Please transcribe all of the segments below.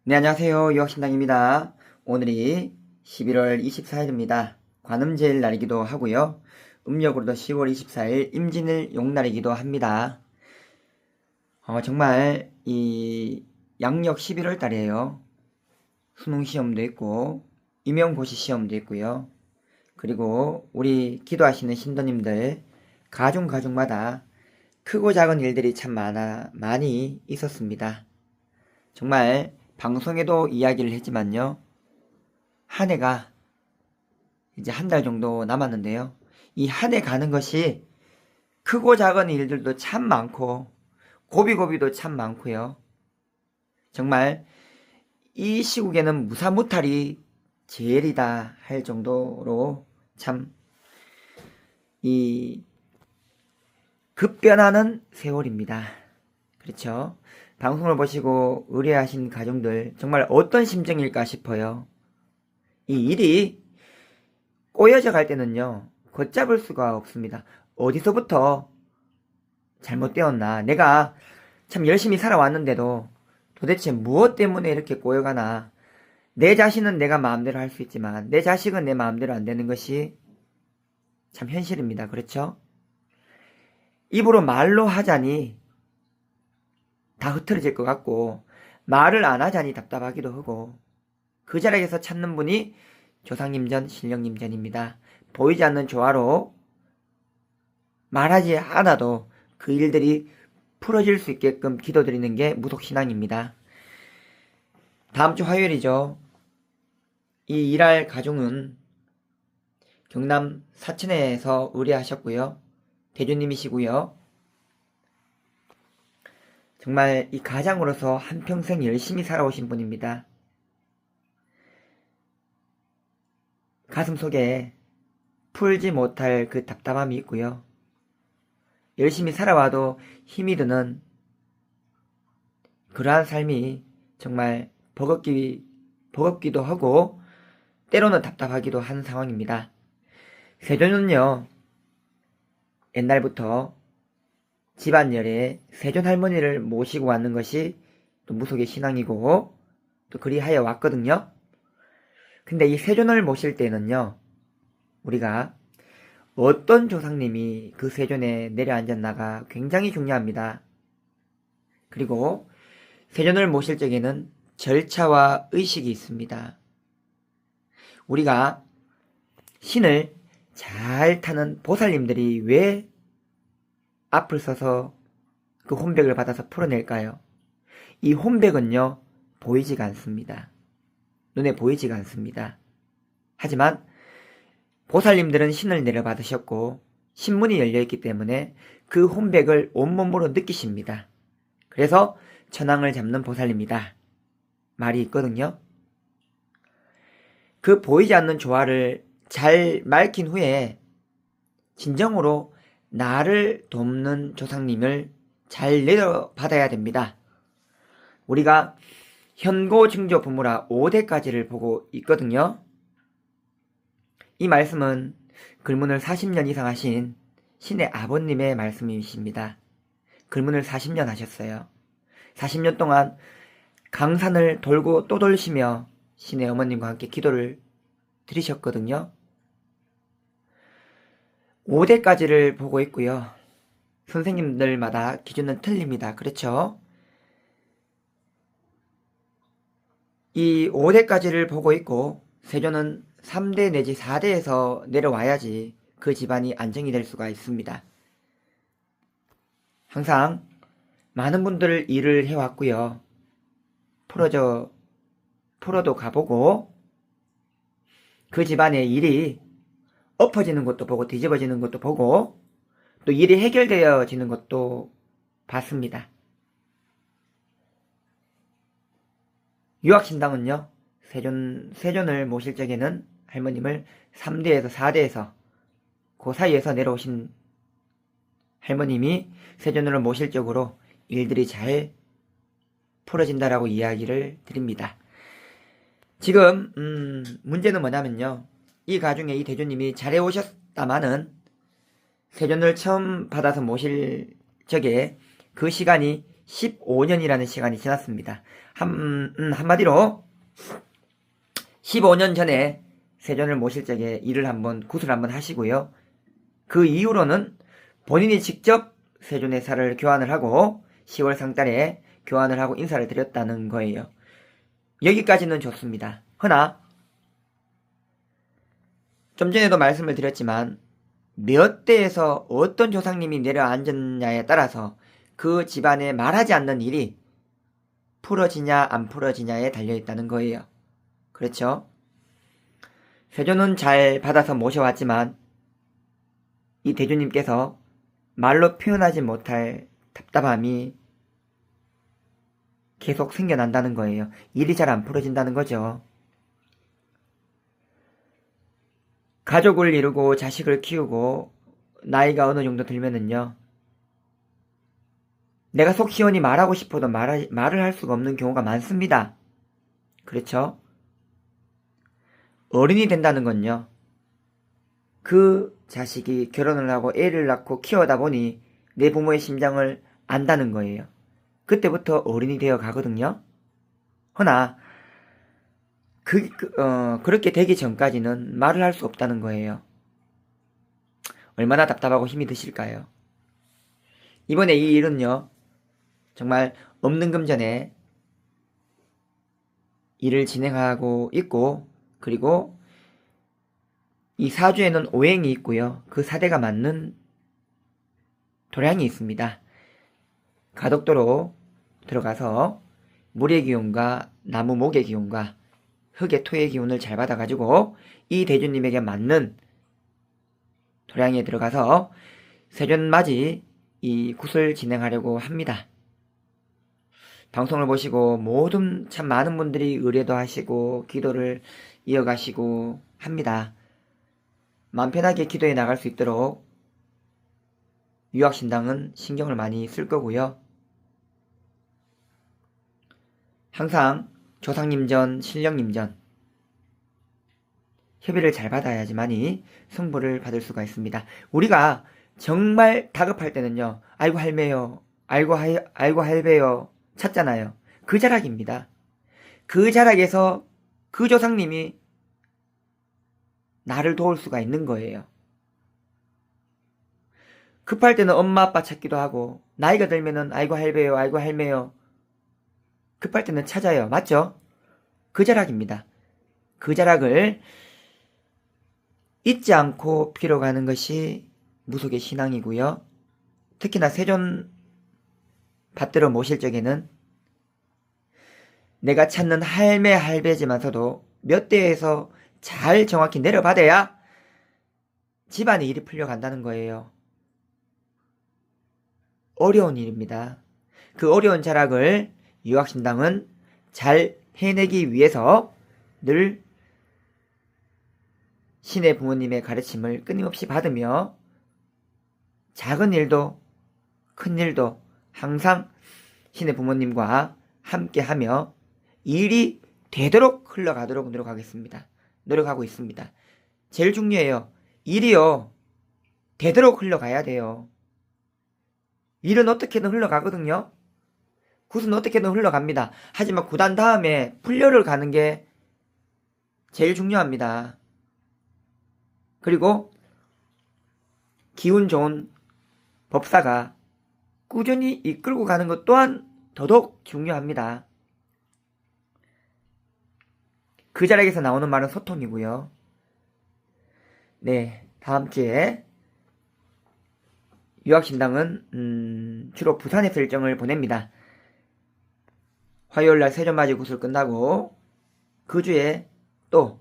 네, 안녕하세요. 유학신당입니다. 오늘이 11월 24일입니다. 관음제일 날이기도 하고요. 음력으로도 10월 24일 임진일 용날이기도 합니다. 정말 이 양력 11월 달이에요. 수능 시험도 있고 임용고시 시험도 있고요. 그리고 우리 기도하시는 신도님들 가중마다 크고 작은 일들이 참 많이 있었습니다. 정말 방송에도 이야기를 했지만요. 한 해가 이제 한 달 정도 남았는데요. 이 한 해 가는 것이 크고 작은 일들도 참 많고 고비고비도 참 많고요. 정말 이 시국에는 무사무탈이 제일이다 할 정도로 참 이 급변하는 세월입니다. 그렇죠? 방송을 보시고 의뢰하신 가정들 정말 어떤 심정일까 싶어요. 이 일이 꼬여져 갈 때는요, 걷잡을 수가 없습니다. 어디서부터 잘못되었나? 내가 참 열심히 살아왔는데도 도대체 무엇 때문에 이렇게 꼬여가나? 내 자신은 내가 마음대로 할 수 있지만 내 자식은 내 마음대로 안 되는 것이 참 현실입니다. 그렇죠? 입으로 말로 하자니 다 흐트러질 것 같고 말을 안 하자니 답답하기도 하고 그 자리에서 찾는 분이 조상님전, 신령님전입니다. 보이지 않는 조화로 말하지 않아도 그 일들이 풀어질 수 있게끔 기도드리는 게 무속신앙입니다. 다음 주 화요일이죠. 이 일할 가중은 경남 사천에서 의뢰하셨고요. 대주님이시고요. 정말 이 가장으로서 한평생 열심히 살아오신 분입니다. 가슴 속에 풀지 못할 그 답답함이 있고요. 열심히 살아와도 힘이 드는 그러한 삶이 정말 버겁기도 하고 때로는 답답하기도 한 상황입니다. 세존은요, 옛날부터 집안열에 세존 할머니를 모시고 왔는 것이 또 무속의 신앙이고 또 그리하여 왔거든요. 근데 이 세존을 모실 때는요, 우리가 어떤 조상님이 그 세존에 내려앉았나가 굉장히 중요합니다. 그리고 세존을 모실 적에는 절차와 의식이 있습니다. 우리가 신을 잘 타는 보살님들이 왜 앞을 서서 그 혼백을 받아서 풀어낼까요? 이 혼백은요, 보이지가 않습니다. 눈에 보이지가 않습니다. 하지만 보살님들은 신을 내려받으셨고 신문이 열려있기 때문에 그 혼백을 온몸으로 느끼십니다. 그래서 천왕을 잡는 보살입니다. 말이 있거든요. 그 보이지 않는 조화를 잘 맑힌 후에 진정으로 나를 돕는 조상님을 잘 내려받아야 됩니다. 우리가 현고 증조 부무라 5대까지를 보고 있거든요. 이 말씀은 글문을 40년 이상 하신 신의 아버님의 말씀이십니다. 글문을 40년 하셨어요. 40년 동안 강산을 돌고 또 돌시며 신의 어머님과 함께 기도를 드리셨거든요. 5대까지를 보고 있고요. 선생님들마다 기준은 틀립니다. 그렇죠? 이 5대까지를 보고 있고 세존은 3대 내지 4대에서 내려와야지 그 집안이 안정이 될 수가 있습니다. 항상 많은 분들 일을 해왔고요. 풀어도 가보고 그 집안의 일이 엎어지는 것도 보고 뒤집어지는 것도 보고 또 일이 해결되어지는 것도 봤습니다. 유학신당은요, 세존을 모실 적에는 할머님을 3대에서 4대에서 그 사이에서 내려오신 할머님이 세존을 모실 적으로 일들이 잘 풀어진다라고 이야기를 드립니다. 지금 문제는 뭐냐면요, 이 가중에 이 대주님이 잘해오셨다마는 세존을 처음 받아서 모실 적에 그 시간이 15년이라는 시간이 지났습니다. 한마디로 15년 전에 세존을 모실 적에 굿을 한번 하시고요. 그 이후로는 본인이 직접 세존의 살을 교환을 하고 10월 상달에 교환을 하고 인사를 드렸다는 거예요. 여기까지는 좋습니다. 허나 좀 전에도 말씀을 드렸지만 몇 대에서 어떤 조상님이 내려앉았냐에 따라서 그 집안에 말하지 않는 일이 풀어지냐 안 풀어지냐에 달려있다는 거예요. 그렇죠? 세존은 잘 받아서 모셔왔지만 이 대주님께서 말로 표현하지 못할 답답함이 계속 생겨난다는 거예요. 일이 잘 안 풀어진다는 거죠. 가족을 이루고 자식을 키우고 나이가 어느 정도 들면은요, 내가 속 시원히 말하고 싶어도 말을 할 수가 없는 경우가 많습니다. 그렇죠? 어른이 된다는 건요, 그 자식이 결혼을 하고 애를 낳고 키워다 보니 내 부모의 심장을 안다는 거예요. 그때부터 어른이 되어 가거든요. 허나 그렇게 되기 전까지는 말을 할 수 없다는 거예요. 얼마나 답답하고 힘이 드실까요? 이번에 이 일은요, 정말 없는 금전에 일을 진행하고 있고, 그리고 이 사주에는 오행이 있고요. 그 사대가 맞는 도량이 있습니다. 가덕도로 들어가서 물의 기운과 나무 목의 기운과 흙의 토의 기운을 잘 받아가지고 이 대주님에게 맞는 도량에 들어가서 세존맞이 이 굿을 진행하려고 합니다. 방송을 보시고 모든 참 많은 분들이 의뢰도 하시고 기도를 이어가시고 합니다. 마음 편하게 기도해 나갈 수 있도록 유학신당은 신경을 많이 쓸 거고요. 항상 조상님전, 신령님전 협의를 잘 받아야지만이 승부를 받을 수가 있습니다. 우리가 정말 다급할 때는요, 아이고 할매요, 아이고 할배요 찾잖아요. 그 자락입니다. 그 자락에서 그 조상님이 나를 도울 수가 있는 거예요. 급할 때는 엄마 아빠 찾기도 하고, 나이가 들면은 아이고 할배요, 아이고 할매요 급할 때는 찾아요. 맞죠? 그 자락입니다. 그 자락을 잊지 않고 빌어가는 것이 무속의 신앙이고요. 특히나 세존 받들어 모실 적에는 내가 찾는 할매 할배지만서도 몇 대에서 잘 정확히 내려받아야 집안의 일이 풀려간다는 거예요. 어려운 일입니다. 그 어려운 자락을 유학신당은 잘 해내기 위해서 늘 신의 부모님의 가르침을 끊임없이 받으며 작은 일도 큰 일도 항상 신의 부모님과 함께하며 일이 되도록 흘러가도록 노력하고 있습니다. 제일 중요해요. 일이요, 되도록 흘러가야 돼요. 일은 어떻게든 흘러가거든요. 굿은 어떻게든 흘러갑니다. 하지만 굿한 다음에 풀려를 가는 게 제일 중요합니다. 그리고 기운 좋은 법사가 꾸준히 이끌고 가는 것 또한 더더욱 중요합니다. 그 자락에서 나오는 말은 소통이고요. 네, 다음 주에 유학신당은 주로 부산에서 일정을 보냅니다. 화요일날 세존맞이 굿을 끝나고 그 주에 또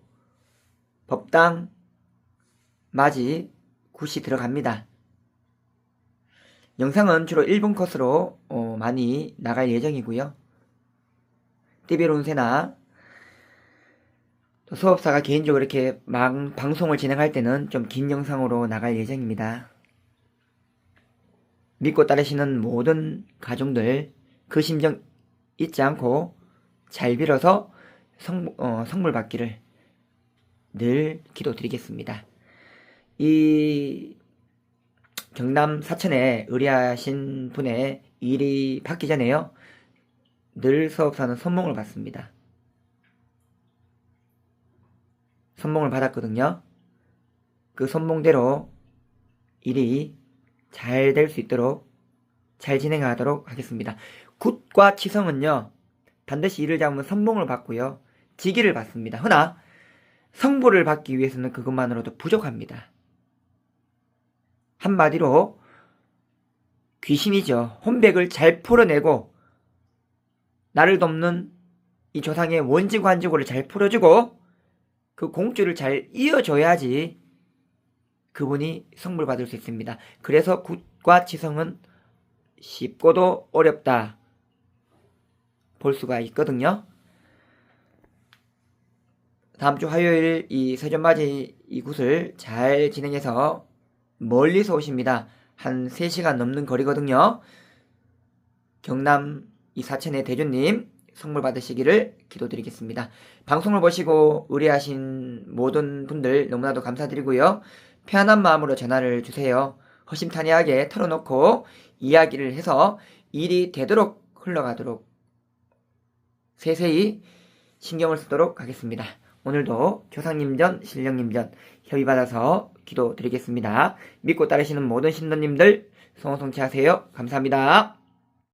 법당 맞이 굿이 들어갑니다. 영상은 주로 1분 컷으로 많이 나갈 예정이고요. TV로 운세나 또 수업사가 개인적으로 이렇게 방송을 진행할 때는 좀 긴 영상으로 나갈 예정입니다. 믿고 따르시는 모든 가족들 그 심정 잊지 않고 잘 빌어서 성물 받기를 늘 기도드리겠습니다. 이 경남 사천에 의뢰하신 분의 일이 받기 전에요. 늘 사업사는 선몽을 받습니다. 선몽을 받았거든요. 그 선몽대로 일이 잘 될 수 있도록 잘 진행하도록 하겠습니다. 굿과 치성은요, 반드시 일을 잡으면 선몽을 받고요, 직위를 받습니다. 허나 성부를 받기 위해서는 그것만으로도 부족합니다. 한마디로 귀신이죠. 혼백을 잘 풀어내고 나를 돕는 이 조상의 원지관지고를 잘 풀어주고 그 공주를 잘 이어줘야지 그분이 성불 받을 수 있습니다. 그래서 굿과 치성은 쉽고도 어렵다 볼 수가 있거든요. 다음주 화요일 이 세존맞이 이 굿을 잘 진행해서 멀리서 오십니다. 한 3시간 넘는 거리거든요. 경남 이 사천의 대주님 성불 받으시기를 기도드리겠습니다. 방송을 보시고 의뢰하신 모든 분들 너무나도 감사드리고요. 편안한 마음으로 전화를 주세요. 허심탄회하게 털어놓고 이야기를 해서 일이 되도록 흘러가도록 세세히 신경을 쓰도록 하겠습니다. 오늘도 조상님전 신령님전 협의받아서 기도드리겠습니다. 믿고 따르시는 모든 신도님들 성호성취하세요. 감사합니다.